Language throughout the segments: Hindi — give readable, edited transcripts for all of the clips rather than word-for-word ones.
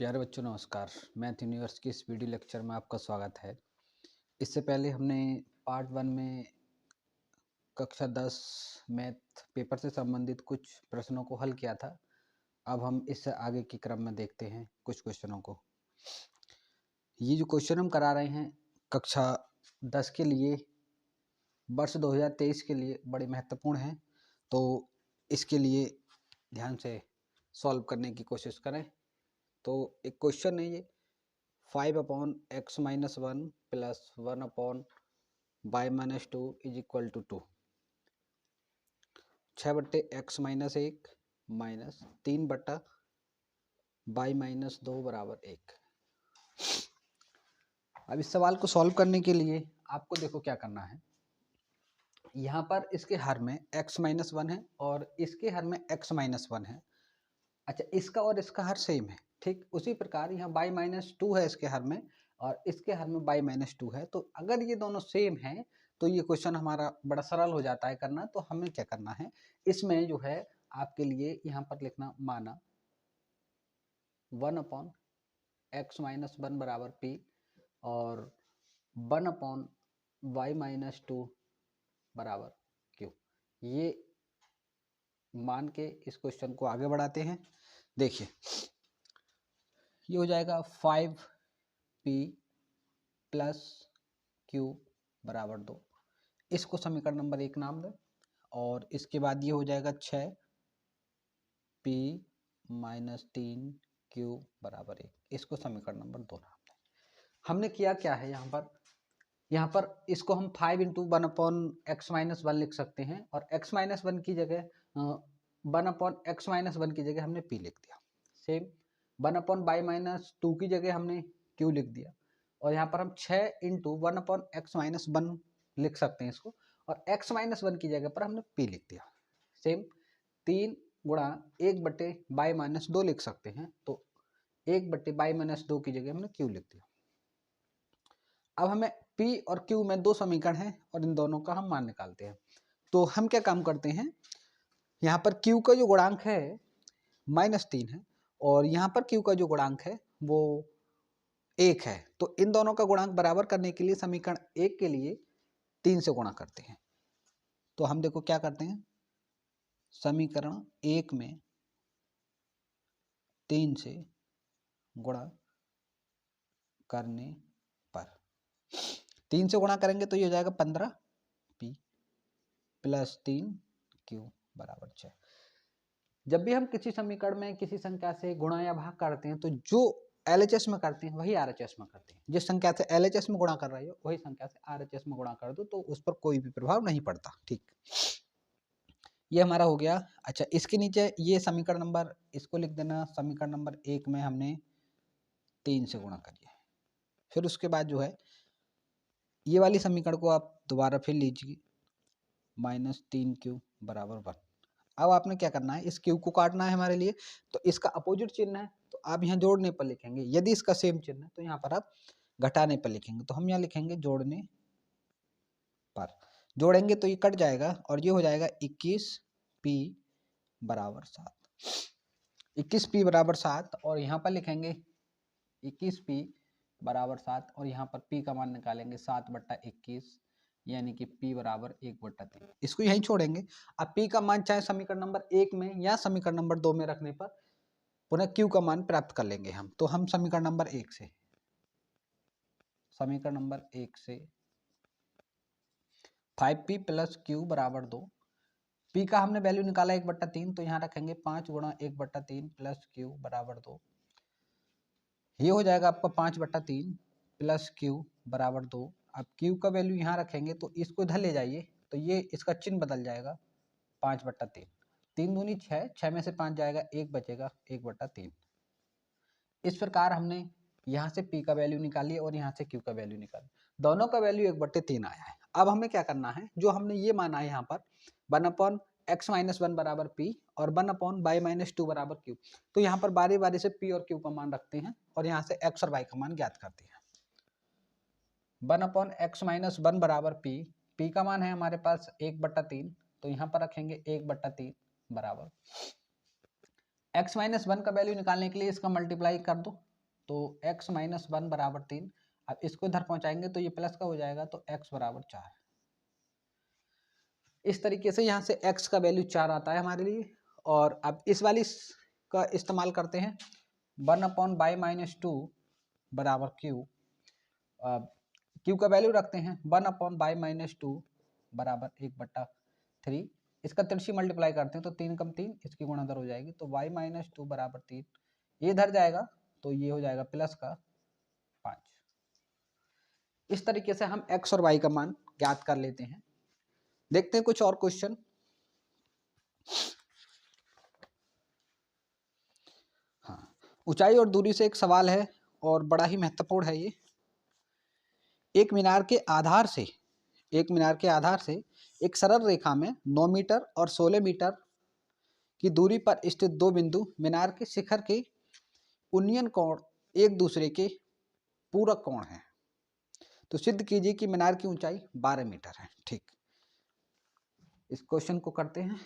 प्यारे बच्चों नमस्कार। मैथ यूनिवर्स की इस वीडियो लेक्चर में आपका स्वागत है। इससे पहले हमने पार्ट 1 में कक्षा 10 मैथ पेपर से संबंधित कुछ प्रश्नों को हल किया था। अब हम इससे आगे के क्रम में देखते हैं कुछ क्वेश्चनों को। ये जो क्वेश्चन हम करा रहे हैं कक्षा 10 के लिए, वर्ष 2023 के लिए बड़े महत्वपूर्ण हैं, तो इसके लिए ध्यान से सॉल्व करने की कोशिश करें। तो एक क्वेश्चन है ये, 5/x-1 plus 1/y-2 is equal to 2। 6/x-1 minus 3/y-2 बराबर 1। अब इस सवाल को सॉल्व करने के लिए आपको देखो क्या करना है। यहाँ पर इसके हर में x-1 है और इसके हर में x-1 है। अच्छा, इसका और इसका हर सेम है, ठीक उसी प्रकार यहाँ y-2 है इसके हर में और इसके हर में y-2 है। तो अगर ये दोनों सेम हैं तो ये क्वेश्चन हमारा बड़ा सरल हो जाता है करना। तो हमें क्या करना है, इसमें जो है आपके लिए यहाँ पर लिखना, माना 1/x-1 बराबर p और 1/y-2 बराबर q। ये मान के इस क्वेश्चन को आगे बढ़ाते हैं। देखिए ये हो जाएगा 5p प्लस q बराबर 2। इसको समीकरण नंबर 1 नाम दें और इसके बाद ये हो जाएगा 6p माइनस 3q बराबर 1। इसको समीकरण नंबर 2 नाम दें। हमने किया क्या है, यहाँ पर इसको हम 5 इंटू 1/x-1 लिख सकते हैं और x-1 की जगह 1/x-1 की जगह हमने p लिख दिया। सेम 1/y-2 की जगह हमने q लिख दिया और यहाँ पर हम 6 इंटू 1/x-1 लिख सकते हैं इसको और x-1 की जगह पर हमने p लिख दिया। सेम 3 गुणा 1/y-2 लिख सकते हैं, तो 1/y-2 की जगह हमने q लिख दिया। अब हमें p और q में दो समीकरण हैं और इन दोनों का हम मान निकालते हैं। तो हम क्या काम करते हैं, यहाँ पर q का जो गुणांक है -3 है और यहाँ पर q का जो गुणांक है वो 1 है। तो इन दोनों का गुणांक बराबर करने के लिए समीकरण 1 के लिए 3 से गुणा करते हैं। तो हम देखो क्या करते हैं, समीकरण 1 में 3 से गुणा करने पर 3 से गुणा करेंगे तो ये हो जाएगा 15p प्लस 3q बराबर 6। जब भी हम किसी समीकरण में किसी संख्या से गुणा या भाग करते हैं तो जो LHS में करते हैं वही RHS में करते हैं। जिस संख्या से LHS में गुणा कर रही हो वही संख्या से RHS में गुणा कर दो तो उस पर कोई भी प्रभाव नहीं पड़ता। ठीक, ये हमारा हो गया। अच्छा, इसके नीचे ये समीकरण नंबर, इसको लिख देना, समीकरण नंबर 1 में हमने 3 से गुणा करिए। फिर उसके बाद जो है ये वाली समीकरण को आप दोबारा फिर लीजिए, -3q बराबर 1। अब आपने क्या करना है, इस q को काटना है हमारे लिए, तो इसका अपोजिट चिन्ह है तो आप यहाँ जोड़ने पर लिखेंगे। यदि इसका सेम चिन्ह है तो यहाँ पर आप घटाने पर लिखेंगे। तो हम यहाँ लिखेंगे जोड़ने पर, जोड़ेंगे तो ये कट जाएगा और ये हो जाएगा 21p बराबर 7। 21p बराबर 7 और यहाँ पर लिखेंगे 21p बराबर 7 और यहाँ पर p का मान निकालेंगे 7/21 यानी कि p बराबर 1/3। इसको यहीं छोड़ेंगे। अब p का मान चाहे समीकरण नंबर 1 में या समीकरण नंबर 2 में रखने पर पुनः q का मान प्राप्त कर लेंगे हम। तो हम समीकरण नंबर 1 से 5p प्लस q बराबर 2, p का हमने वैल्यू निकाला 1/3 तो यहाँ रखेंगे 5 गुणा 1/3 प्लस q बराबर 2। ये हो जाएगा आपका 5/3 प्लस q बराबर 2। अब q का वैल्यू यहाँ रखेंगे तो इसको इधर ले जाइए तो ये इसका चिन्ह बदल जाएगा 5/3। 3 दूनी 6, 6 में से 5 जाएगा, 1 बचेगा 1/3। इस प्रकार हमने यहाँ से p का वैल्यू निकाली और यहाँ से q का वैल्यू निकाली, दोनों का वैल्यू 1/3 आया है। अब हमें क्या करना है, जो हमने ये माना है यहाँ पर 1/x-1 बराबर p और 1/y-2 बराबर q, तो यहाँ पर बारी बारी से p और q का मान रखते हैं और यहाँ से x और y का मान ज्ञात करते हैं। 1/x-1 बराबर p, p का मान है हमारे पास 1/3 तो यहाँ पर रखेंगे 1/3 बराबर x-1 का वैल्यू निकालने के लिए इसका मल्टीप्लाई कर दो तो x माइनस 1 बराबर 3। अब इसको इधर पहुंचाएंगे तो ये प्लस का हो जाएगा, तो x बराबर 4। इस तरीके से यहाँ से x का वैल्यू 4 आता है हमारे लिए। और अब इस वाली का इस्तेमाल करते हैं, 1/y-2 बराबर q। q का वैल्यू रखते हैं 1/y-2 बराबर 1/3। इसका तिरछी मल्टीप्लाई करते हैं तो 3 कम 3, इसकी गुणा इधर हो जाएगी, तो y-2 बराबर 3। ये इधर जाएगा तो ये हो जाएगा प्लस का 5। इस तरीके से हम x और y का मान ज्ञात कर लेते हैं। देखते हैं कुछ और क्वेश्चन। हाँ, ऊंचाई और दूरी से एक सवाल है और बड़ा ही महत्वपूर्ण है ये। एक मीनार के आधार से एक सरल रेखा में 9 मीटर और 16 मीटर की दूरी पर स्थित दो बिंदु मीनार के शिखर के उन्नयन कोण एक दूसरे के पूरक कोण हैं। तो सिद्ध कीजिए कि मीनार की ऊंचाई 12 मीटर है। ठीक, इस क्वेश्चन को करते हैं।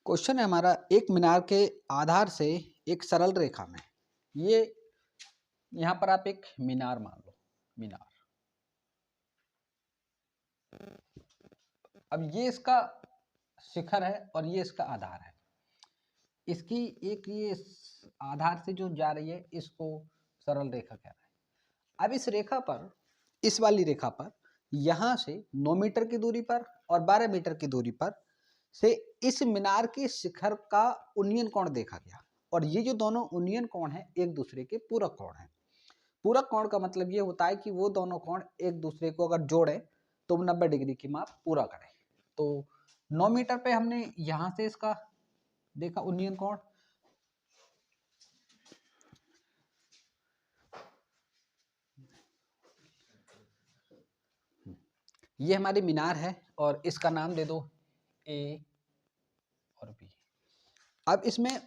क्वेश्चन है हमारा, एक मीनार के आधार से एक सरल रेखा में, ये यहां पर आप एक मीनार मान लो, मीनार। अब ये इसका शिखर है और ये इसका आधार है। इसकी एक ये आधार से जो जा रही है इसको सरल रेखा कह रहा है। अब इस रेखा पर, इस वाली रेखा पर यहां से 9 मीटर की दूरी पर और 12 मीटर की दूरी पर से इस मीनार के शिखर का उन्नयन कोण देखा गया। और ये जो दोनों उन्नयन कोण हैं एक दूसरे के पूरक कोण हैं। पूरक कोण का मतलब ये होता है कि वो दोनों कोण एक दूसरे को अगर जोड़े तो 90 डिग्री की माप पूरा करें। तो 9 मीटर पे हमने यहां से इसका देखा उन्नयन कोण, ये हमारी मीनार है और इसका नाम दे दो A और B। अब इसमें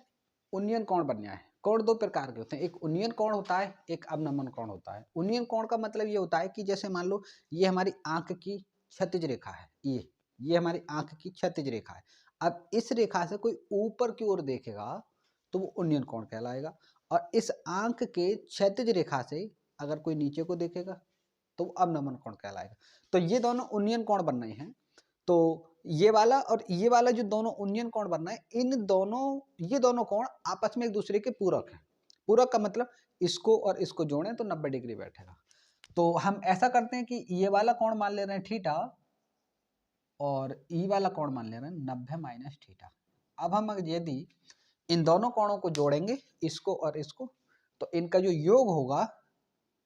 उन्नयन कोण बनना है। कोण दो प्रकार के होते हैं, एक उन्नयन कोण होता है, एक अवनमन कोण होता है। उन्नयन कोण का मतलब ये होता है कि जैसे मान लो ये हमारी आंख की क्षैतिज रेखा है, ये हमारी आंख की क्षैतिज रेखा है। अब इस रेखा से कोई ऊपर की ओर देखेगा तो वो उन्नयन कोण कहलाएगा, और इस आंख के क्षैतिज रेखा से अगर कोई नीचे को देखेगा तो वो अवनमन कोण कहलाएगा। तो ये दोनों उन्नयन कोण बन रहे हैं। तो ये वाला और ये वाला जो दोनों उन्नयन कोण बन रहे हैं, ये दोनों कोण आपस में एक दूसरे के पूरक हैं। पूरक का मतलब इसको और इसको जोड़ें तो 90 डिग्री बैठेगा। तो हम ऐसा करते हैं कि ये वाला कोण मान ले रहे हैं थीटा और ई वाला कोण मान ले रहे हैं 90 माइनस थीटा। अब हम यदि इन दोनों कोणों को जोड़ेंगे, इसको और इसको, तो इनका जो योग होगा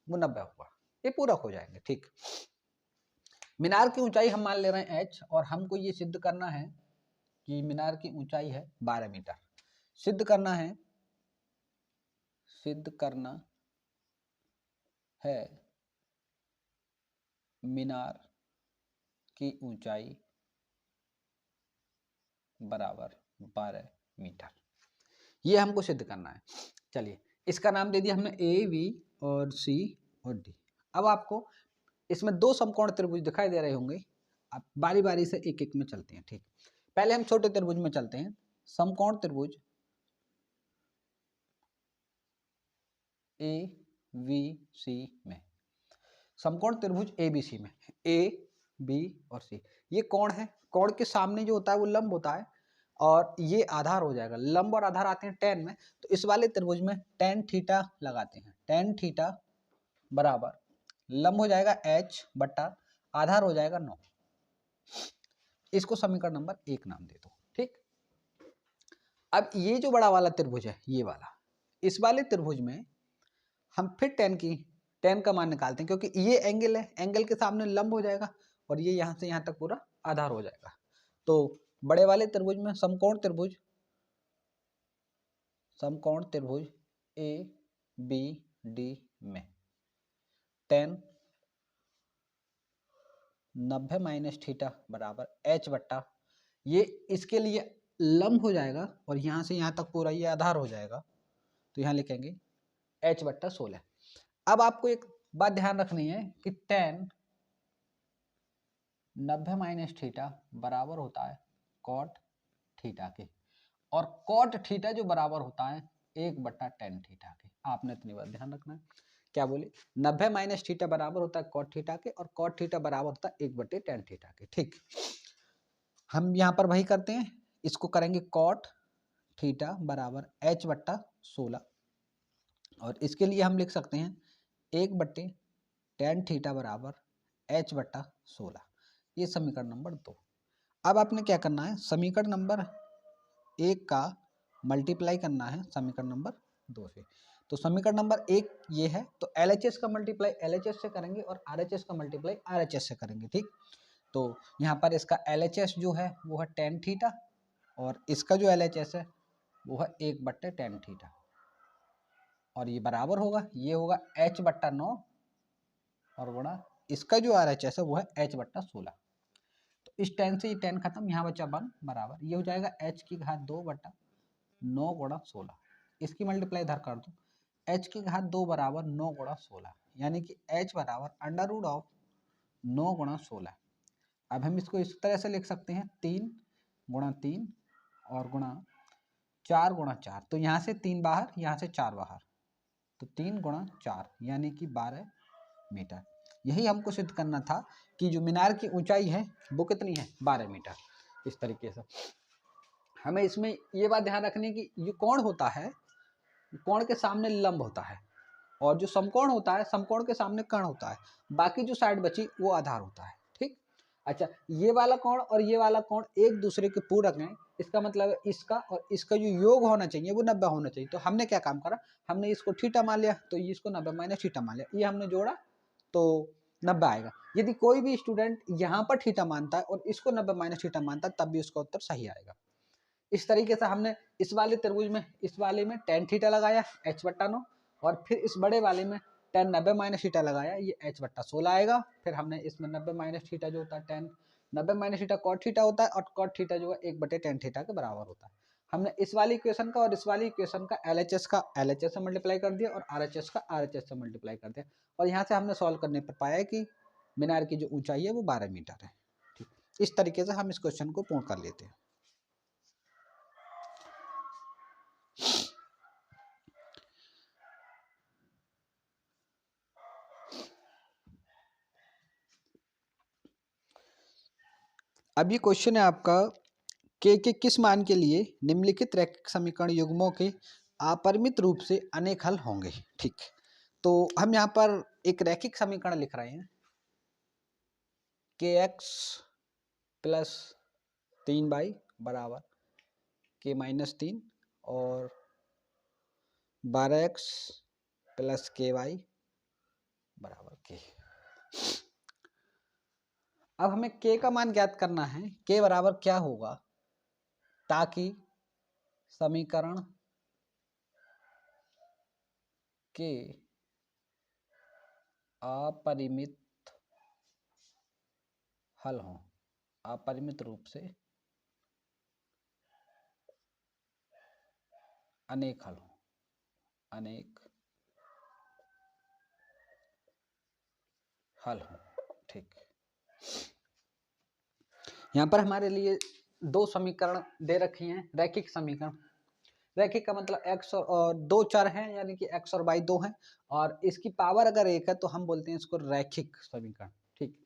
वो 90 होगा, ये पूरक हो जाएंगे। ठीक, मीनार की ऊंचाई हम मान ले रहे हैं h और हमको ये सिद्ध करना है कि मीनार की ऊंचाई है 12 मीटर। सिद्ध करना है मीनार की ऊंचाई बराबर 12 मीटर, ये हमको सिद्ध करना है। चलिए, इसका नाम दे दिया हमने ए, बी और सी और डी। अब आपको इसमें दो समकोण त्रिभुज दिखाई दे रहे होंगे, आप बारी बारी से एक एक में चलते हैं। ठीक, पहले हम छोटे त्रिभुज में चलते हैं। समकोण त्रिभुज ए बी सी में, समकोण त्रिभुज ए बी सी में, ए बी और सी ये कोण है। कोण के सामने जो होता है वो लंब होता है और ये आधार हो जाएगा। लंब और आधार आते हैं tan में, तो इस वाले त्रिभुज में tan थीटा लगाते हैं। tan थीटा बराबर लंब हो जाएगा h बट्टा आधार हो जाएगा 9। इसको समीकरण नंबर 1 नाम दे दो। ठीक, अब ये जो बड़ा वाला त्रिभुज है, ये वाला, इस वाले त्रिभुज में हम फिर tan का मान निकालते हैं, क्योंकि ये एंगल है, एंगल के सामने लंब हो जाएगा और ये यहां से यहां तक पूरा आधार हो जाएगा। तो बड़े वाले त्रिभुज में समकोण त्रिभुज ए बी डी में tan 90 माइनस थीटा बराबर h बट्टा, ये इसके लिए लंब हो जाएगा और यहां से यहां तक पूरा ये आधार हो जाएगा, तो यहां लिखेंगे h बट्टा 16। अब आपको एक बात ध्यान रखनी है कि tan 90 माइनस थीटा बराबर होता है cot थीटा के, और cot थीटा जो बराबर होता है 1/tan थीटा के। आपने इतनी बात ध्यान रखना है। क्या बोले, 90 माइनस थीटा बराबर होता है कॉट थीटा के, और कॉट थीटा बराबर होता है 1/tan थीटा के। ठीक, हम यहाँ पर वही करते हैं, इसको करेंगे कॉट थीटा बराबर h/16, और इसके लिए हम लिख सकते हैं 1/tan थीटा बराबर h/16। ये समीकरण नंबर 2। अब आपने क्या करना है, समीकरण नंबर 1 का मल्टीप्लाई करना है समीकरण नंबर 2 से। तो समीकरण नंबर 1 ये है, तो LHS का मल्टीप्लाई LHS से करेंगे और RHS का मल्टीप्लाई RHS से करेंगे। ठीक, तो यहाँ पर इसका LHS जो है वो है tan थीटा, और इसका जो LHS है वो है 1/tan थीटा, और ये बराबर होगा, ये होगा h/9 और गुणा इसका जो RHS है वो है h/16। तो इस tan से ये tan खत्म, यहाँ बचा 1 बराबर, ये हो जाएगा h⁻2/9 गुणा 16। इसकी मल्टीप्लाई इधर कर दो, h⁻2 बराबर 9 गुणा 16, यानी कि h बराबर √9 गुणा 16। अब हम इसको इस तरह से लिख सकते हैं 3 गुणा 3 और गुणा 4 गुणा 4, तो यहाँ से 3 बाहर, यहाँ से 4 बाहर, तो 3 गुणा 4 यानी कि 12 मीटर। यही हमको सिद्ध करना था कि जो मीनार की ऊंचाई है वो कितनी है, 12 मीटर। इस तरीके से हमें इसमें ये बात ध्यान रखनी है कि ये कोण होता है, कोण के सामने लंब होता है, और जो समकोण होता है समकोण के सामने कर्ण होता है, बाकी जो साइड बची वो आधार होता है। ठीक, अच्छा, ये वाला कोण और ये वाला कोण एक दूसरे के पूरक हैं, इसका मतलब है इसका और इसका जो योग होना चाहिए वो 90 होना चाहिए। तो हमने क्या काम करा, हमने इसको थीटा मान लिया, तो इसको 90 माइनस थीटा मान लिया, ये हमने जोड़ा तो 90 आएगा। यदि कोई भी स्टूडेंट यहाँ पर थीटा मानता है और इसको 90 माइनस थीटा मानता है, तब भी उसका उत्तर सही आएगा। इस तरीके से हमने इस वाले त्रिभुज में, इस वाले में tan थीटा लगाया h/9, और फिर इस बड़े वाले में tan 90 माइनस थीटा लगाया, ये h/16 आएगा। फिर हमने इसमें 90 माइनस थीटा जो होता है tan 90 minus theta cot theta होता है, और कॉट थीटा जो है 1/tan थीटा के बराबर होता है। हमने इस वाली इक्वेशन का और इस वाली इक्वेशन का LHS से मल्टीप्लाई कर दिया और RHS का RHS से मल्टीप्लाई कर दिया, और यहाँ से हमने सॉल्व करने पर पाया कि मीनार की जो ऊंचाई है वो 12 मीटर है। ठीक, इस तरीके से हम इस क्वेश्चन को पूर्ण कर लेते हैं। अब ये क्वेश्चन है आपका, के किस मान के लिए निम्नलिखित रैखिक समीकरण युग्मों के अपरिमित रूप से अनेक हल होंगे। ठीक, तो हम यहाँ पर एक रैखिक समीकरण लिख रहे हैं, kx प्लस 3y बराबर k-3 और 12x प्लस ky बराबर k। अब हमें k का मान ज्ञात करना है, k बराबर क्या होगा, ताकि समीकरण के अपरिमित हल हों, अपरिमित रूप से अनेक हल हों, अनेक हल हों। ठीक, यहाँ पर हमारे लिए 2 समीकरण दे रखी हैं, रैखिक समीकरण। रैखिक का मतलब x और 2 चर हैं, यानी कि x और y 2 हैं, और इसकी पावर अगर 1 है तो हम बोलते हैं इसको रैखिक समीकरण। ठीक,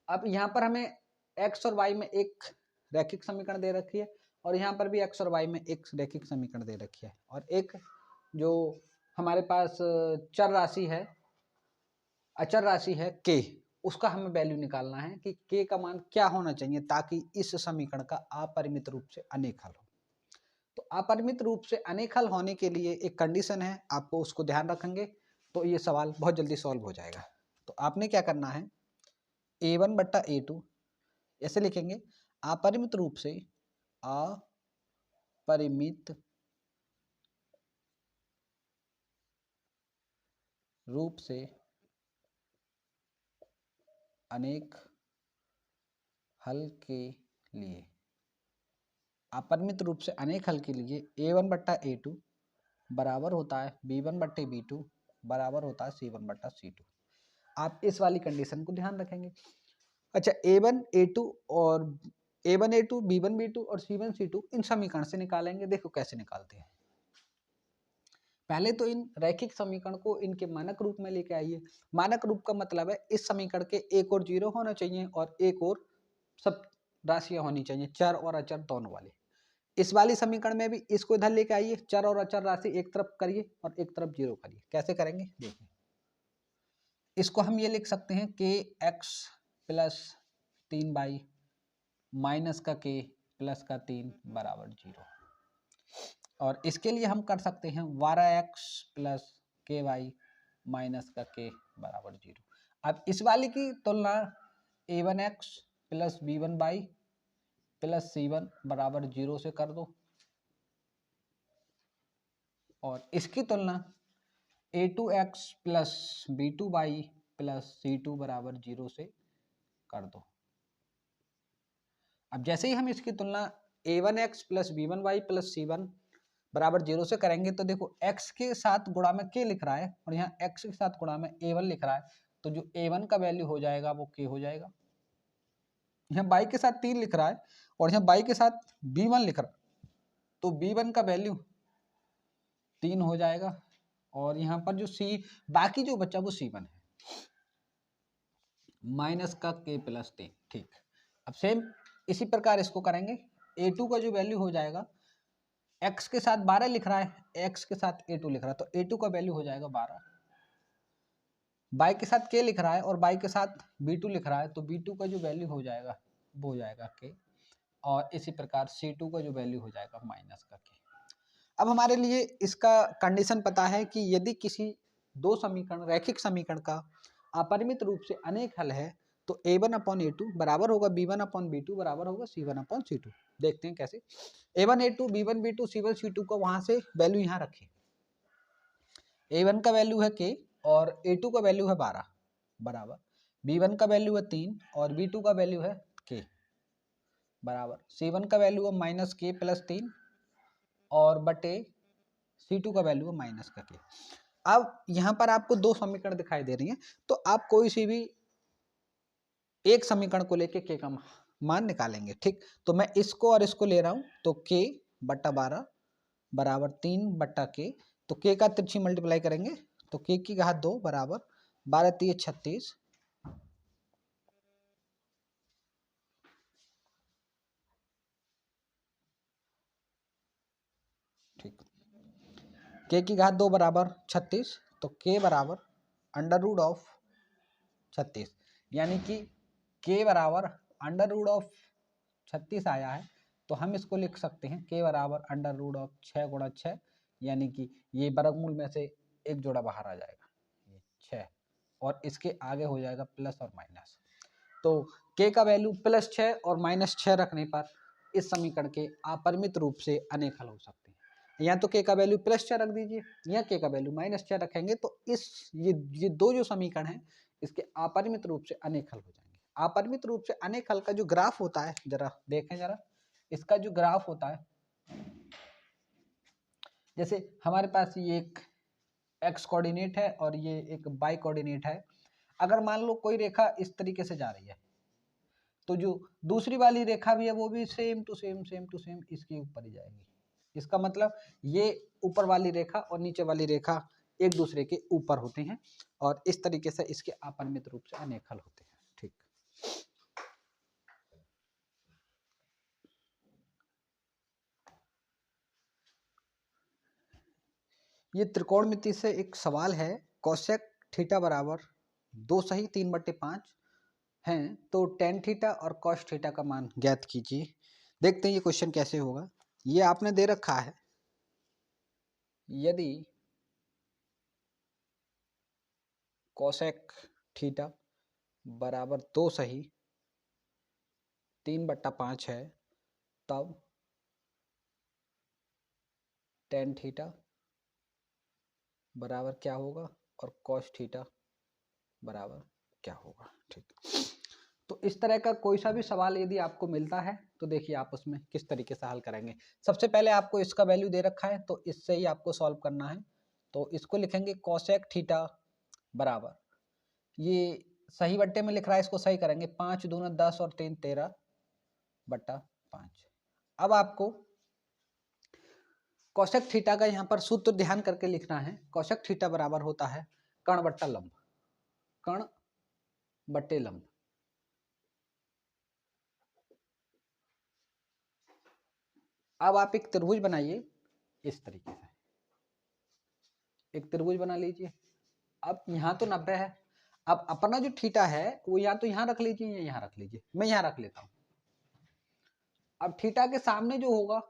अब यहाँ पर हमें x और y में एक रैखिक समीकरण दे रखी है, और यहाँ पर भी x और y में एक रैखिक समीकरण दे रखी है, और एक जो हमारे पास चर राशि है, अचर राशि है k, उसका हमें वैल्यू निकालना है कि k का मान क्या होना चाहिए ताकि इस समीकरण का अपरिमित रूप से अनेक हल हो। तो अपरिमित रूप से अनेक हल होने के लिए एक कंडीशन है, आपको उसको ध्यान रखेंगे तो ये सवाल बहुत जल्दी सॉल्व हो जाएगा। तो आपने क्या करना है, a1/a2 ऐसे लिखेंगे, अपरिमित रूप से, अपरिमित रूप से अनेक हल के लिए, अपरिमित रूप से अनेक हल के लिए a1/a2 बराबर होता है b1/b2 बराबर होता है c1/c2। आप इस वाली कंडीशन को ध्यान रखेंगे। अच्छा, a1 a2 और a1 a2 b1 b2 और c1 c2 इन समीकरण से निकालेंगे। देखो कैसे निकालते हैं, पहले तो इन रैखिक समीकरण को इनके मानक रूप में लेके आइए। मानक रूप का मतलब है इस समीकरण के एक और जीरो होना चाहिए और एक और सब राशियां होनी चाहिए, चर और अचर दोनों वाले। इस वाली समीकरण में भी इसको इधर लेके आइए, चर और अचर राशि एक तरफ करिए और एक तरफ जीरो करिए। कैसे करेंगे देखिए, इसको हम ये लिख सकते हैं के एक्स प्लस 3y माइनस का के प्लस का 3 बराबर 0। और इसके लिए हम कर सकते हैं 12x प्लस के वाई माइनस का के बराबर 0। अब इस वाली की तुलना a1x plus b1y plus c1 बराबर 0 से कर दो और इसकी तुलना a2x plus b2y plus c2 बराबर 0 से कर दो। अब जैसे ही हम इसकी तुलना a1x plus b1y plus c1 बराबर 0 से करेंगे तो देखो x के साथ गुणा में k लिख रहा है और यहाँ x के साथ गुणा में a1 लिख रहा है, तो जो a1 का वैल्यू हो जाएगा वो k हो जाएगा। यहाँ y के साथ 3 लिख रहा है और यहाँ y के साथ b1 लिख रहा है, तो b1 का वैल्यू 3 हो जाएगा और यहाँ पर जो c बाकी जो बचा वो c1 है माइनस का k प्लस 3। ठीक, अब सेम इसी प्रकार इसको करेंगे। a2 का जो वैल्यू हो जाएगा, x के साथ 12 लिख रहा है, x के साथ a2 लिख रहा है, तो a2 का वैल्यू हो जाएगा 12। y के साथ k लिख रहा है और y के साथ b2 लिख रहा है, तो b2 का जो वैल्यू हो जाएगा वो हो जाएगा k और इसी प्रकार c2 का जो वैल्यू हो जाएगा माइनस का k। अब हमारे लिए इसका कंडीशन पता है कि यदि किसी दो समीकरण रैखिक समीकरण का अपरिमित रूप से अनेक हल है तो a1 अपॉन a2 बराबर होगा b1 अपॉन b2 बराबर होगा c1 अपॉन c2। देखते हैं कैसे। a1 a2 b1 b2 c1 c2 को वहां से वैल्यू यहाँ रखें। a1 का वैल्यू है k और a2 का वैल्यू है 12 बराबर b1 का वैल्यू है 3 और b2 का वैल्यू है k बराबर c1 का वैल्यू है माइनस k प्लस 3 और बटे c2 का वैल्यू है माइनस का k। अब यहाँ पर आपको दो समीकरण दिखाई दे रही हैं, तो आप कोई सी भी एक समीकरण को लेके k का मान निकालेंगे। ठीक, तो मैं इसको और इसको ले रहा हूं, तो k बट्टा 12 बराबर 3 बट्टा k, तो k का तिरछी मल्टीप्लाई करेंगे तो k की घात 2 बराबर 12 3 36 ठीक, k की घात 2 बराबर 36, तो k बराबर अंडर रूट ऑफ 36, यानी कि k बराबर अंडर रूट ऑफ 36 आया है, तो हम इसको लिख सकते हैं k बराबर अंडर रूट ऑफ 6 गुणा 6, यानी कि ये वर्गमूल में से एक जोड़ा बाहर आ जाएगा, ये 6 और इसके आगे हो जाएगा प्लस और माइनस। तो k का वैल्यू प्लस 6 और माइनस 6 रखने पर इस समीकरण के अपरिमित रूप से अनेक हल हो सकते हैं। या तो k का वैल्यू प्लस 6 रख दीजिए या k का वैल्यू माइनस 6 रखेंगे तो ये दो जो समीकरण हैं इसके अपरिमित रूप से अनेक हल हो जाएंगे। अपरिमित रूप से अनेक हल का जो ग्राफ होता है जरा देखें, जरा इसका जो ग्राफ होता है, जैसे हमारे पास ये एक x कोऑर्डिनेट है और ये एक y कोऑर्डिनेट है। अगर मान लो कोई रेखा इस तरीके से जा रही है तो जो दूसरी वाली रेखा भी है वो भी सेम टू सेम इसके ऊपर ही जाएगी। इसका मतलब ये ऊपर वाली रेखा और नीचे वाली रेखा एक दूसरे के ऊपर होते हैं और इस तरीके से इसके अपरिमित रूप से अनेक हल होते हैं। ठीक, ये त्रिकोणमिति से एक सवाल है, कोसेक थीटा बराबर 2 सही 3/5 हैं तो टेन थीटा और कॉस थीटा का मान ज्ञात कीजिए। देखते हैं ये क्वेश्चन कैसे होगा। ये आपने दे रखा है, यदि कोसेक थीटा बराबर 2 सही 3/5 है तब टेन थीटा बराबर क्या होगा और कॉस थीटा बराबर क्या होगा। ठीक, तो इस तरह का कोई सा भी सवाल यदि आपको मिलता है तो देखिए आप उसमें किस तरीके से हल करेंगे। सबसे पहले आपको इसका वैल्यू दे रखा है तो इससे ही आपको सॉल्व करना है। तो इसको लिखेंगे कोसेक थीटा बराबर, ये सही बट्टे में लिख रहा है, इसको सही करेंगे 5 दूना 10 और 3 13/5। अब आपको कोशेक थीटा का यहाँ पर सूत्र ध्यान करके लिखना है। कोशेक थीटा बराबर होता है कर्ण बट्टा लंब, कर्ण बट्टे लंब। अब आप एक त्रिभुज बनाइए इस तरीके से, एक त्रिभुज बना लीजिए। अब यहाँ तो 90 है, अब अपना जो थीटा है वो या तो यहाँ रख लीजिए या यहाँ रख लीजिए, मैं यहाँ रख लेता हूँ। अब थीटा के सामने जो होगा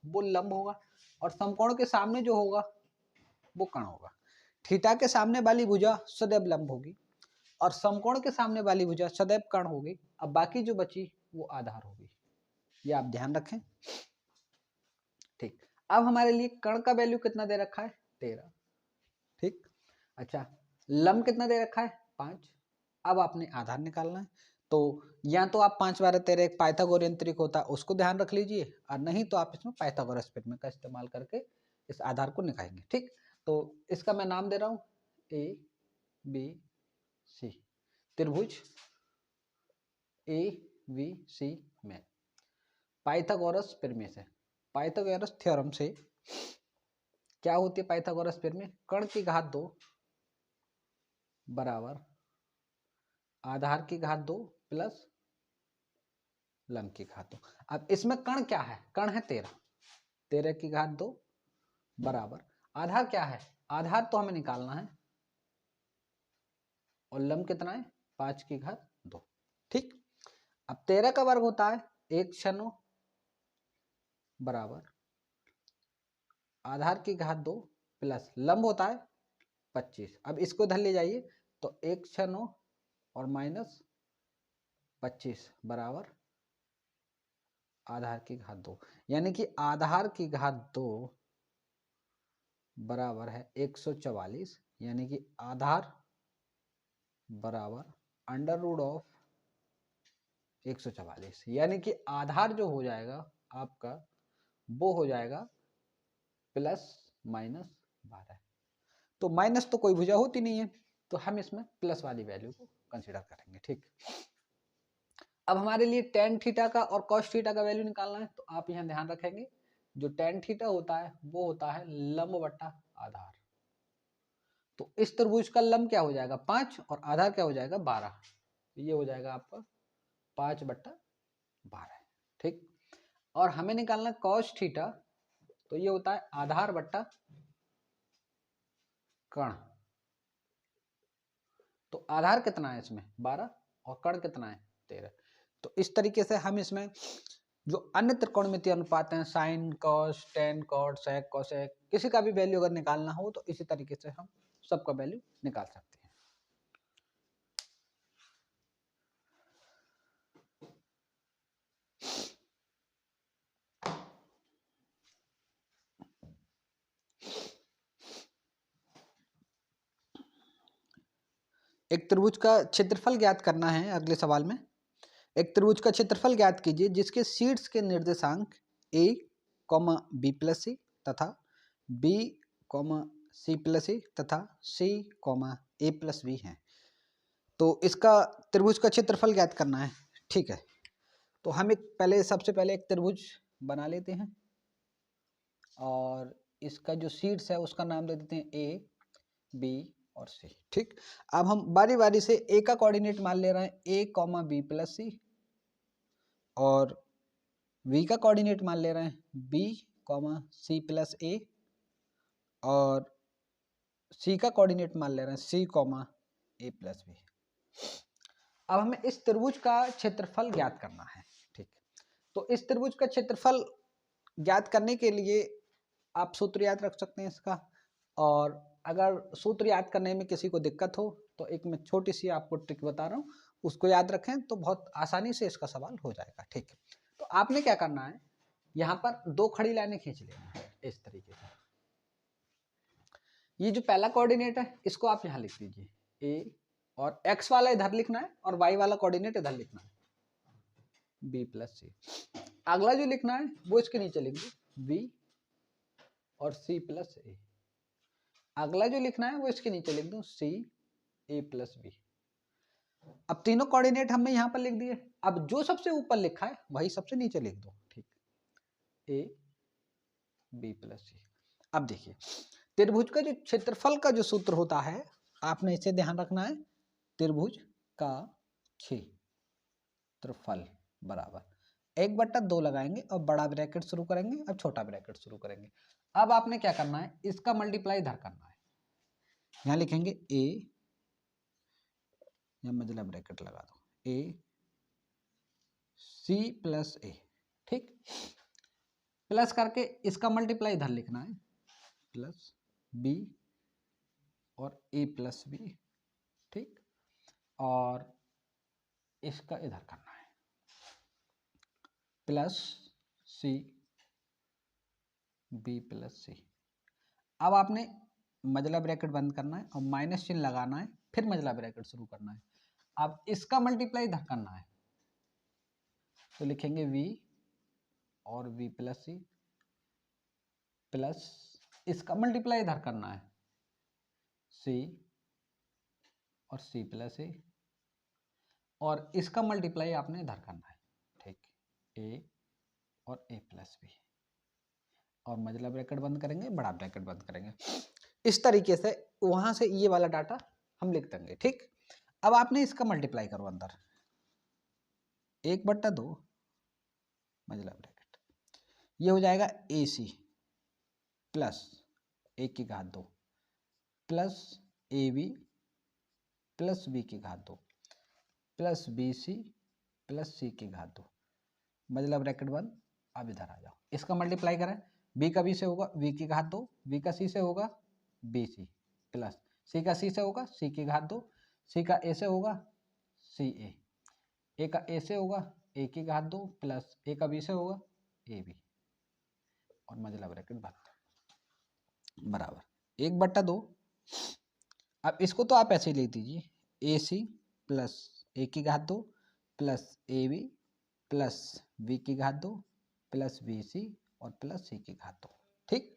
वो लंब होगा और समकोण के सामने जो होगा वो कर्ण होगा। थीटा के सामने वाली भुजा सदैव लंब होगी और समकोण के सामने वाली भुजा सदैव कर्ण होगी। अब बाकी जो बची वो आधार होगी, ये आप ध्यान रखें। ठीक, अब हमारे लिए कर्ण का वैल्यू कितना दे रखा है 13। ठीक, अच्छा लंब कितना दे रखा है 5। अब आपने आधार निकालना है, तो या तो आप 5 12 13 एक पाइथागोरियन त्रिक होता है उसको ध्यान रख लीजिए, और नहीं तो आप इसमें पाइथागोरस प्रमेय का इस्तेमाल करके इस आधार को निकालेंगे। ठीक, तो इसका मैं नाम दे रहा हूँ ए बी सी, त्रिभुज ए बी सी में पाइथागोरस प्रमेय से, पाइथागोरस थ्योरम से क्या होती है पाइथागोरस प्रमेय, कर्ण की घात 2 बराबर आधार की घात 2 प्लस लंब की घात 2। अब इसमें कर्ण क्या है, कर्ण है 13, 13 की घात 2 बराबर आधार क्या है, आधार तो हमें निकालना है और लंब कितना है 5 की घात 2। ठीक, अब 13 का वर्ग होता है 1/9 बराबर आधार की घात 2 प्लस लंब होता है 25। अब इसको इधर ले जाइए तो 1/9 और माइनस 25 बराबर आधार की घात 2, यानी कि आधार की घात 2 बराबर है 144, यानी कि आधार बराबर अंडर रूट ऑफ 144, यानी कि आधार जो हो जाएगा आपका वो हो जाएगा प्लस माइनस 12। तो माइनस तो कोई भुजा होती नहीं है, तो हम इसमें प्लस वाली वैल्यू को कंसीडर करेंगे। ठीक, अब हमारे लिए टेन थीटा का और कॉस थीटा का वैल्यू निकालना है, तो आप यहाँ ध्यान रखेंगे जो टेन थीटा होता है वो होता है लंब बट्टा आधार। तो इस त्रिभुज का लंब क्या हो जाएगा 5 और आधार क्या हो जाएगा 12, ये हो जाएगा आपका 5/12। ठीक, और हमें निकालना कॉस थीटा, तो ये होता है आधार बट्टा कर्ण। तो आधार कितना है इसमें 12 और कर्ण कितना है 13। तो इस तरीके से हम इसमें जो अन्य त्रिकोणमितीय अनुपात हैं sine cos tan cot sec cosec, किसी का भी वैल्यू अगर निकालना हो तो इसी तरीके से हम सबका वैल्यू निकाल सकते हैं। एक त्रिभुज का क्षेत्रफल ज्ञात करना है अगले सवाल में। एक त्रिभुज का क्षेत्रफल ज्ञात कीजिए जिसके शीर्ष के निर्देशांक a, b प्लस सी तथा b, c प्लस सी तथा c, a प्लस बी हैं। तो इसका त्रिभुज का क्षेत्रफल ज्ञात करना है। ठीक है, तो हम सबसे पहले एक त्रिभुज बना लेते हैं और इसका जो शीर्ष है उसका नाम दे देते हैं a, b और c। ठीक, अब हम बारी बारी से a का कोऑर्डिनेट मान ले रहे हैं a, b प्लस सी, और v का कोऑर्डिनेट मान ले रहे हैं b, c प्लस a, और c का कोऑर्डिनेट मान ले रहे हैं c, a प्लस बी। अब हमें इस त्रिभुज का क्षेत्रफल ज्ञात करना है। ठीक, तो इस त्रिभुज का क्षेत्रफल ज्ञात करने के लिए आप सूत्र याद रख सकते हैं इसका, और अगर सूत्र याद करने में किसी को दिक्कत हो तो एक मैं छोटी सी आपको ट्रिक बता रहा हूँ, उसको याद रखें तो बहुत आसानी से इसका सवाल हो जाएगा। ठीक, तो आपने क्या करना है, यहाँ पर दो खड़ी लाइनें खींच लेना है इस तरीके से। ये जो पहला कोऑर्डिनेट है इसको आप यहाँ लिख दीजिए a, और x वाला इधर लिखना है और y वाला कोऑर्डिनेट इधर लिखना है b प्लस सी। अगला जो लिखना है वो इसके नीचे लिख दो b और c प्लस a। अगला जो लिखना है वो इसके नीचे लिख दो c, a प्लस बी। अब तीनों कोऑर्डिनेट हमने यहाँ पर लिख दिए, अब जो सबसे ऊपर लिखा है वही सबसे नीचे लिख दो। ठीक, a बी प्लस सी। अब देखिए त्रिभुज का जो क्षेत्रफल का जो सूत्र होता है, आपने इसे ध्यान रखना है, त्रिभुज का क्षेत्रफल बराबर 1/2 लगाएंगे और बड़ा ब्रैकेट शुरू करेंगे, अब छोटा ब्रैकेट शुरू करेंगे। अब आपने क्या करना है, इसका मल्टीप्लाई इधर करना है, यहां लिखेंगे ए, या मझला ब्रैकेट लगा दो, ए सी प्लस ए, ठीक, प्लस करके इसका मल्टीप्लाई इधर लिखना है, प्लस बी और ए प्लस बी, ठीक, और इसका इधर करना है प्लस सी बी प्लस सी। अब आपने मझला ब्रैकेट बंद करना है और माइनस चिन्ह लगाना है, फिर मझला ब्रैकेट शुरू करना है। अब इसका मल्टीप्लाई इधर करना है, तो लिखेंगे v और v प्लस सी, प्लस इसका मल्टीप्लाई इधर करना है, c और c प्लस ए, और इसका मल्टीप्लाई आपने इधर करना है, ठीक, a और a प्लस बी, और मझला ब्रैकेट बंद करेंगे, बड़ा ब्रैकेट बंद करेंगे। इस तरीके से वहां से ये वाला डाटा हम लिख देंगे, ठीक। अब आपने इसका मल्टीप्लाई करो अंदर, 1/2 मझला ब्रैकेट, ये हो जाएगा A C plus 1/2 plus A B plus B की घात 2 plus B C plus C की घात 2, मझला ब्रैकेट बंद। अब इधर आ जाओ, इसका मल्टीप्लाई करें, बी का बी से होगा वी की घात 2, बी का सी से होगा बी सी, प्लस सी का सी से होगा सी की घात 2, सी का ए से होगा सी ए का ए से होगा ए की घात 2, प्लस ए का बी से होगा ए बी, और मझला ब्रैकेट बंद बराबर 1/2। अब इसको तो आप ऐसे ही लिख दीजिए, ए सी प्लस ए की घात 2 plus A B plus B की घात 2 प्लस बी सी और प्लस सी की घात 2, ठीक।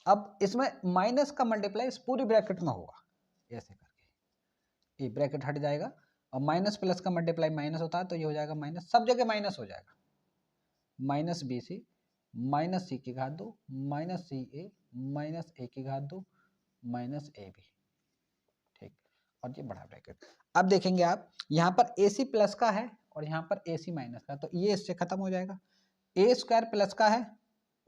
अब इसमें माइनस का मल्टीप्लाई इस पूरी ब्रैकेट में होगा, ऐसे करके ये ब्रैकेट हट जाएगा, और माइनस प्लस का मल्टीप्लाई माइनस होता है, तो ये हो जाएगा माइनस, सब जगह माइनस हो जाएगा, माइनस बी सी माइनस सी की घात 2 माइनस सी ए माइनस ए की घात 2 माइनस ए बी, ठीक, और ये बड़ा ब्रैकेट। अब देखेंगे आप यहाँ पर ए सी प्लस का है और यहाँ पर ए सी माइनस का, तो ये इससे खत्म हो जाएगा, ए स्क्वायर प्लस का है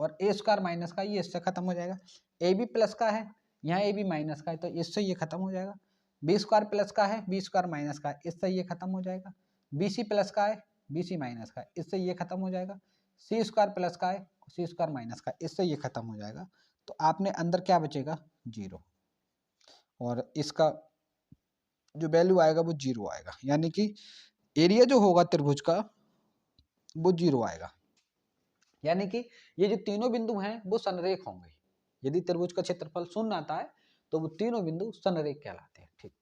और ए स्क्वायर माइनस का, ये इससे खत्म हो जाएगा, ए बी प्लस का है, यहाँ ए बी माइनस का है, तो इससे ये खत्म हो जाएगा, बी स्क्वायर प्लस का है, बी स्क्वायर माइनस का है, इससे ये खत्म हो जाएगा, बी सी प्लस का है, बी सी माइनस का है, इससे ये खत्म हो जाएगा, सी स्क्वायर प्लस का है, सी स्क्वायर माइनस का है, इससे ये खत्म हो जाएगा, तो आपने अंदर क्या बचेगा, 0, और इसका जो वैल्यू आएगा वो 0 आएगा, यानी कि एरिया जो होगा त्रिभुज का वो 0 आएगा, यानी कि ये जो तीनों बिंदु हैं वो संरेख होंगे। यदि त्रिभुज का क्षेत्रफल 0 आता है तो वो तीनों बिंदु संरेख कहलाते हैं, ठीक।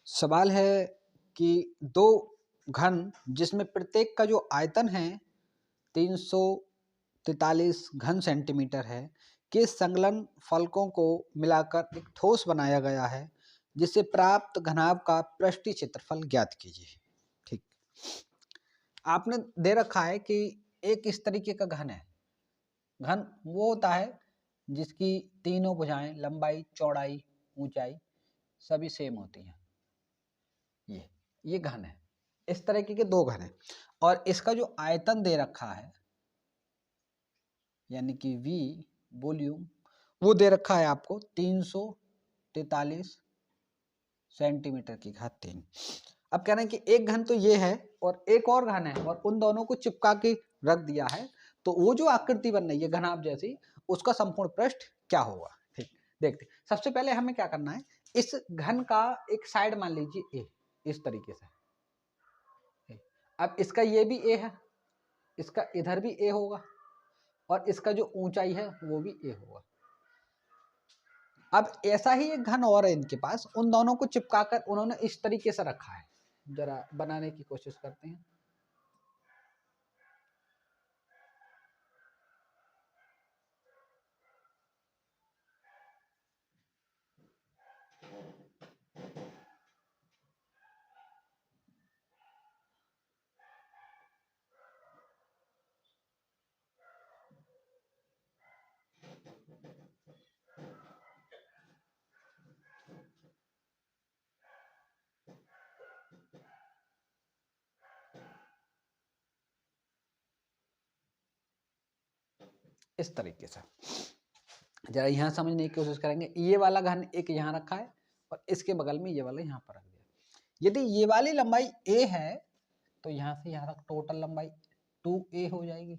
सवाल है कि दो घन जिसमें प्रत्येक का जो आयतन है 343 घन सेंटीमीटर है, के संलग्न फलकों को मिलाकर एक ठोस बनाया गया है, जिससे प्राप्त घनाभ का पृष्ठीय क्षेत्रफल ज्ञात कीजिए, ठीक। आपने दे रखा है कि एक इस तरीके का घन है, घन वो होता है जिसकी तीनों भुजाएं, लंबाई चौड़ाई ऊंचाई सभी सेम होती हैं, ये घन है, इस तरीके के दो घन है, और इसका जो आयतन दे रखा है यानी कि V वॉल्यूम वो दे रखा है आपको 343 सेंटीमीटर की घात 3। अब कह रहे हैं कि एक घन तो ये है और एक और घन है, और उन दोनों को चिपका के रख दिया है, तो वो जो आकृति बन रही है घनाभ जैसी, उसका संपूर्ण पृष्ठ क्या होगा, ठीक। देखते सबसे पहले हमें क्या करना है, इस घन का एक साइड मान लीजिए A, इस तरीके से। अब इसका ये भी A है, इसका इधर भी A होगा, और इसका जो ऊंचाई है वो भी A होगा। अब ऐसा ही एक घन और है इनके पास, उन दोनों को चिपकाकर उन्होंने इस तरीके से रखा है, जरा बनाने की कोशिश करते हैं। इस तरीके से जरा यहाँ समझने की कोशिश करेंगे। ये वाला घन एक यहाँ रखा है और इसके बगल में ये वाला यहाँ पर रख दिया। यदि ये वाली लंबाई a है तो यहाँ से यहाँ तक टोटल लंबाई 2a हो जाएगी।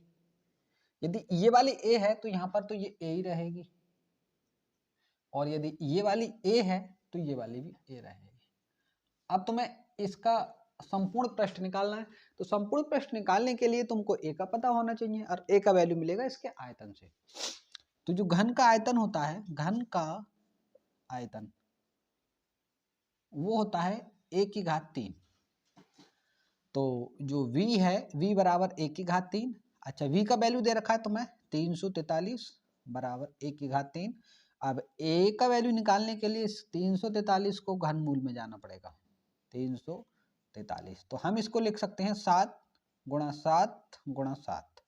यदि ये वाली a है तो यहाँ पर तो ये a ही रहेगी, और यदि ये वाली a है तो ये वाली भी a रहेगी। अब तुम्हें इसका संपूर्ण पृष्ठ निकालना है, तो संपूर्ण पृष्ठ निकालने के लिए तुमको a का पता होना चाहिए, और a का वैल्यू मिलेगा इसके आयतन से। तो जो घन का आयतन होता है, घन का आयतन वो होता है a⁻3। तो जो v है, v बराबर a⁻3। अच्छा, v का वैल्यू दे रखा है तुम्हें 343 बराबर a⁻3। अब a का वैल्यू निकालने के लिए 343 को घनमूल में जाना पड़ेगा, 343। तो हम इसको लिख सकते हैं 7 × 7 × 7।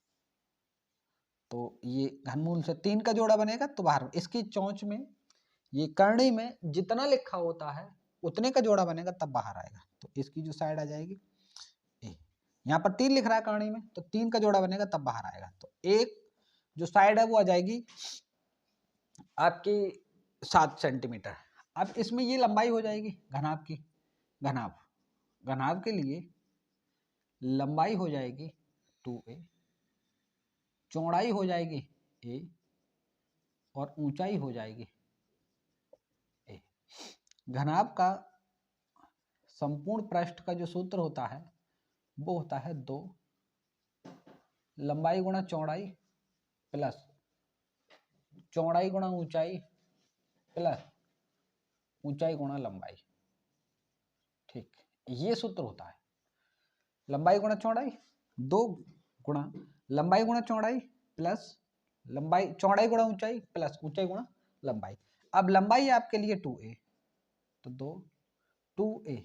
तो ये घनमूल से 3 का जोड़ा बनेगा तो बाहर, इसकी चोंच में ये करनी में जितना लिखा होता है उतने का जोड़ा बनेगा तब बाहर आएगा। तो इसकी जो साइड आ जाएगी ए, यहाँ पर 3 लिख रहा है करनी में, तो 3 का जोड़ा बनेगा तब बाहर आएगा। तो एक जो साइड है वो आ जाएगी आपकी 7 सेंटीमीटर। अब इसमें ये लंबाई हो जाएगी घनाभ की, घनाभ के लिए लंबाई हो जाएगी 2a, चौड़ाई हो जाएगी a, और ऊंचाई हो जाएगी a। घनाभ का संपूर्ण पृष्ठ का जो सूत्र होता है वो होता है 2 लंबाई गुणा चौड़ाई प्लस चौड़ाई गुणा ऊंचाई प्लस ऊंचाई गुणा लंबाई। ठीक, ये सूत्र होता है। लंबाई गुणा चौड़ाई 2 गुणा लंबाई गुणा चौड़ाई प्लस लंबाई चौड़ाई गुणा ऊंचाई प्लस ऊंचाई गुणा लंबाई। अब लंबाई आपके लिए 2a, तो 2a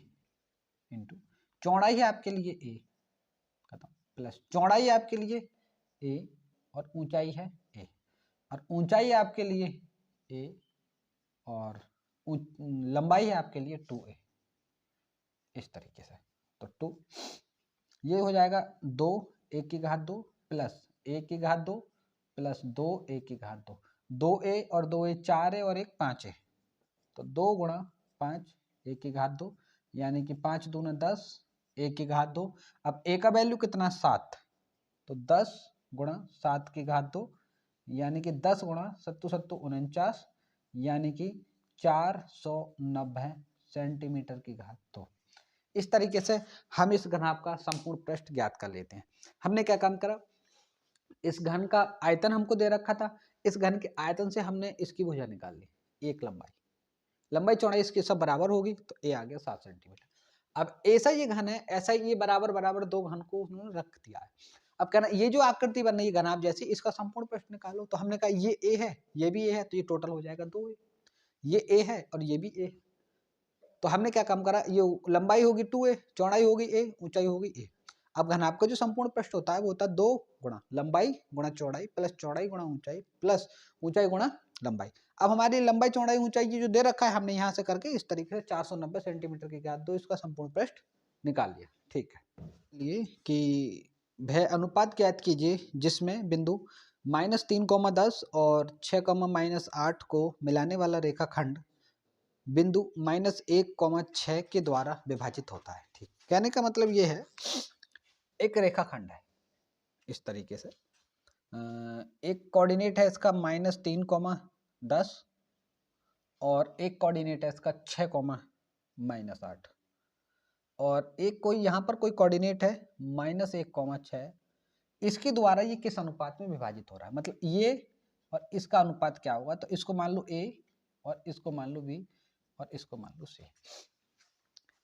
इंटू चौड़ाई है आपके लिए a, खत्म, प्लस चौड़ाई आपके लिए a और ऊंचाई है a, और ऊंचाई आपके लिए a और लंबाई है आपके लिए 2a, इस तरीके से। तो 2 ये हो जाएगा 2 a⁻2 plus a⁻2 plus 2 a⁻2, 2a और 2a 4a और 1 5a, तो 2 × 5 a⁻2, यानी कि 5 दूना 10 a⁻2। अब a का वैल्यू कितना 7, तो 10 × 7⁻2, यानी कि 10 × 7 7 49, यानी कि 490 सेंटीमीटर की घात 2। इस तरीके से हम इस घनाभ का संपूर्ण पृष्ठ ज्ञात कर लेते हैं। हमने क्या काम करा, इस घन का आयतन हमको दे रखा था, इस घन के आयतन से हमने इसकी भुजा निकाल ली, एक लंबाई चौड़ाई इसकी सब बराबर होगी, तो a आ गया 7 सेंटीमीटर। अब ऐसा ये घन है, ऐसा ये बराबर बराबर दो घन को उन्होंने रख दिया है। अब कहना ये जो आकृति बन रही है घनाभ जैसी, इसका संपूर्ण पृष्ठ निकालो। तो हमने कहा ये a है, ये भी a है, तो ये टोटल हो जाएगा 2a। ये a है और ये भी a, तो हमने क्या काम करा, ये लंबाई होगी 2a, चौड़ाई होगी a, ऊंचाई होगी a। अब घनाभ का जो संपूर्ण पृष्ठ होता है वो होता है 2 गुणा लंबाई गुणा चौड़ाई प्लस चौड़ाई गुणा ऊंचाई प्लस ऊंचाई गुणा लंबाई। अब हमारी लंबाई चौड़ाई ऊंचाई ये जो दे रखा है, हमने यहाँ से करके इस तरीके से 490 सेंटीमीटर की ज्ञात 2 इसका संपूर्ण पृष्ठ निकाल लिया। ठीक है, ये कि भय अनुपात ज्ञात कीजिए जिसमें बिंदु -3, 10 और 6, -8 को मिलाने वाला रेखाखंड बिंदु -1, 6 के द्वारा विभाजित होता है। ठीक, कहने का मतलब ये है, एक रेखाखंड है इस तरीके से, एक कोऑर्डिनेट है इसका -3, 10 और एक कोऑर्डिनेट है इसका 6, -8, और एक कोई यहाँ पर कोई कोऑर्डिनेट है -1, 6। इसके द्वारा ये किस अनुपात में विभाजित हो रहा है, मतलब ये और इसका अनुपात क्या होगा। तो इसको मान लो a और इसको मान लो b और इसको मान लो c।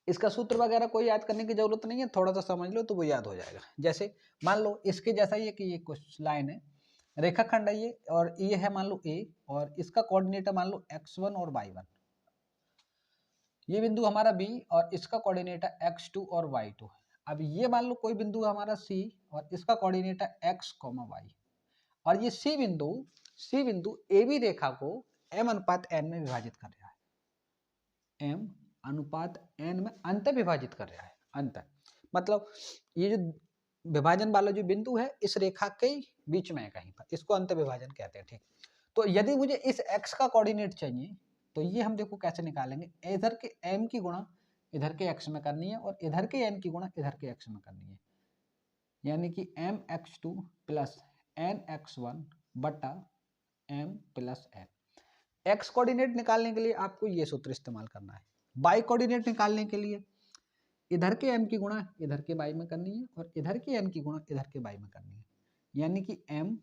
इसका सूत्र वगैरह कोई याद करने की जरूरत नहीं है, थोड़ा सा समझ लो तो वो याद हो जाएगा। जैसे मान लो इसके जैसा ही है कि ये कुछ लाइन है, रेखाखंड है ये, और ये है मान लो a और इसका कोऑर्डिनेट है मान लो x1 और y1। ये बिंदु हमारा b और इसका कोऑर्डिनेट है x2 और y2। अब ये मान लो कोई बिंदु हमारा c और इसका कोऑर्डिनेट है x, y, और ये c बिंदु AB रेखा को m/n में विभाजित कर रहा है, m/n में अंत विभाजित कर रहा है। अंत मतलब ये जो विभाजन वाला जो बिंदु है इस रेखा के बीच में है कहीं पर, इसको अंत विभाजन कहते हैं। ठीक, तो यदि मुझे इस x का कोऑर्डिनेट चाहिए तो ये हम देखो कैसे निकालेंगे, इधर के m की गुणा इधर के x में करनी है और इधर के n की गुणा इधर के x में करनी है, यानी कि mx2 प्लस nx1 बटा m plus n। x coordinate निकालने के लिए आपको ये सूत्र इस्तेमाल करना है, y कोऑर्डिनेट निकालने के लिए इधर के m की गुणा इधर के y में करनी है और इधर के n की गुणा इधर के y में करनी है, यानी कि m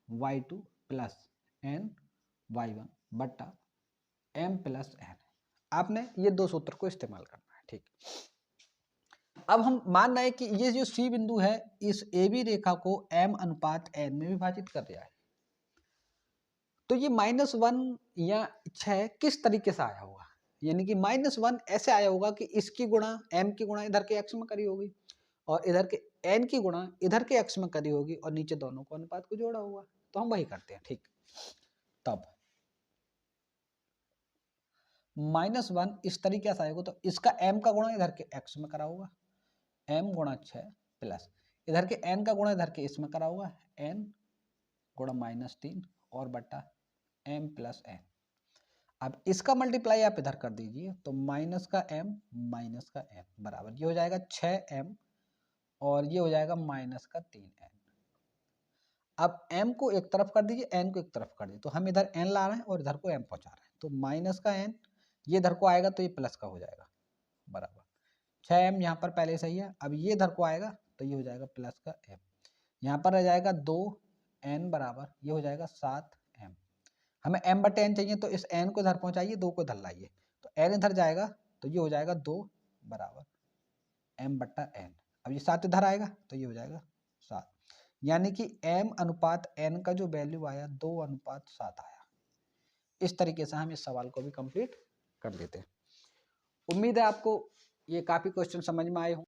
y2 plus n y1 बटा m प्लस n। आपने ये दो सूत्र को इस्तेमाल करना है। ठीक, अब हम मान रहे हैं कि ये जो C बिंदु है इस AB रेखा को m अनुपात n में विभाजित कर रहा है, तो ये -1 या 6 किस तरीके से आया होगा, यानी कि -1 ऐसे आया होगा कि इसकी गुणा m की गुणा इधर के x में करी होगी और इधर के n की गुणा इधर के x में करी होगी और नीचे दोनों को अनुपात को जोड़ा होगा, तो हम वही करते हैं। ठीक, तब -1 इस तरीके से आएगा तो इसका m का गुणा इधर के x में करा होगा, m गुणा 6 प्लस इधर के n का गुणा इधर के इसमें करा होगा, n गुणा -3 और बटा m प्लस n। अब इसका मल्टीप्लाई आप इधर कर दीजिए तो माइनस का m माइनस का m बराबर ये हो जाएगा 6m और ये हो जाएगा माइनस का 3n। अब m को एक तरफ कर दीजिए, n को एक तरफ कर दीजिए, तो हम इधर n ला रहे हैं और इधर को m पहुंचा रहे हैं, तो माइनस का n ये इधर को आएगा तो ये प्लस का हो जाएगा बराबर 6m यहाँ पर पहले सही है। अब ये इधर को आएगा तो ये हो जाएगा प्लस का m, यहाँ पर रह जाएगा 2n बराबर ये हो जाएगा 7m। हमें m बटे n चाहिए तो इस n को इधर पहुंचाइए, 2 को इधर लाइए, तो n इधर जाएगा तो ये हो जाएगा 2 बराबर m बट्टा n। अब ये 7 इधर आएगा तो ये हो जाएगा 7, यानी कि m अनुपात n का जो वैल्यू आया 2:7 आया। इस तरीके से हम इस सवाल को भी कंप्लीट कर लेते हैं। उम्मीद है आपको ये काफी क्वेश्चन समझ में आए हों।